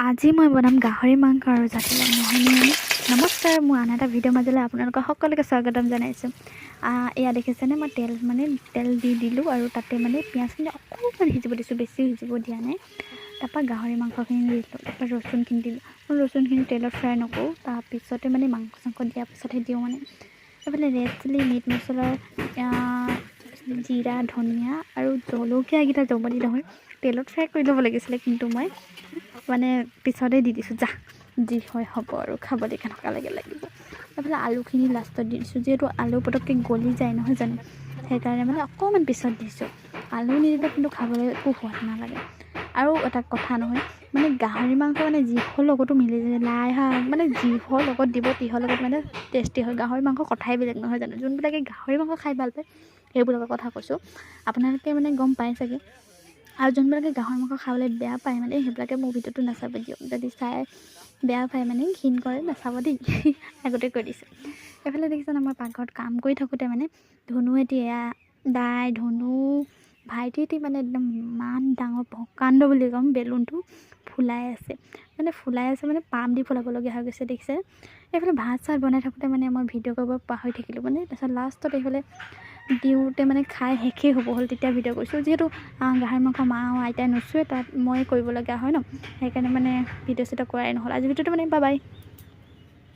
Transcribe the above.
আজি মই বনাম গাহৰি মাংস আৰু জাতিলাও মোহনীয়া। নমস্কাৰ, মোৰ আন এটা ভিডিঅ' মাজলৈ আপোনালোকক সকলোকে স্বাগতম জনাইছোঁ। এয়া দেখিছেনে, মই তেল দিলোঁ আৰু তাতে পিঁয়াজখিনি অকণমান সিজিব দিছোঁ, বেছি সিজিব দিয়া নাই। তাৰপৰা গাহৰি মাংসখিনি দি দিলোঁ, তাৰপৰা ৰচুনখিনি দিলোঁ। মই ৰচুনখিনি তেলত ফ্ৰাই নকৰোঁ, তাৰপিছতে মাংস চাংস দিয়াৰ পিছতহে দিওঁ। এইফালে ৰেড চিলি, মিট মছলা, জিৰা, ধনিয়া আৰু জলকীয়াকেইটা জমনি নহয়, তেলত ফ্ৰাই কৰি ল'ব লাগিছিলে, কিন্তু মই পিছতে দি দিছোঁ, যি হয় হ'ব আৰু খাবলৈ কেনেকুৱা লাগিব। এইফালে আলুখিনি লাষ্টত দি দিছোঁ, যিহেতু আলু পটককৈ গলি যায় নহয় জানো, সেইকাৰণে অকণমান পিছত দিছোঁ। আলু নিদিলে কিন্তু খাবলৈ একো সোৱাদ নালাগে। আৰু এটা কথা নহয়, গাহৰি মাংস যিহৰ লগতো মিলি যায়, লাই শাক যিহৰ লগত দিব তিহৰ লগত টেষ্টি হয়। গাহৰি মাংস কথাই বেলেগ নহয় জানো। যোনবিলাকে গাহৰি মাংস খাই ভাল পায় সেইবিলাকৰ কথা কৈছোঁ, আপোনালোকে গম পায় চাগে। আৰু যোনবিলাকে গাহৰি মাংস খাবলৈ বেয়া পায় সেইবিলাকে মোৰ ভিডিঅ'টো নাচাব দিয়ক। যদি চাই বেয়া পায় ঘিণ কৰে, নাচাব দেই। আগতে কৈ দিছোঁ। এইফালে দেখিছেনে, মই পাকঘৰত কাম কৰি থাকোঁতে ধুনুহেঁতি ধুনু ভাইটিহেঁতি একদম ইমান ডাঙৰ প্ৰকাণ্ড বুলি ক'ম বেলুনটো ফুলাই আছে পাম দি ফুলাবলগীয়া হৈ গৈছে, দেখিছে। এইফালে ভাত চাত বনাই থাকোঁতে মই ভিডিঅ' কৰিব পাহৰি থাকিলোঁ। তাৰপিছত লাষ্টত এইফালে দিওঁতে খাই শেষেই হ'ব হ'ল, তেতিয়া ভিডিঅ' কৰিছোঁ। যিহেতু গাহৰি মাংস মা আৰু আইতাই নচুৱে, তাত মই কৰিবলগীয়া হয় ন, সেইকাৰণে ভিডিঅ' চিডিঅ' কৰাই নহ'ল। আজি ভিডিঅ'টো বাই বাই।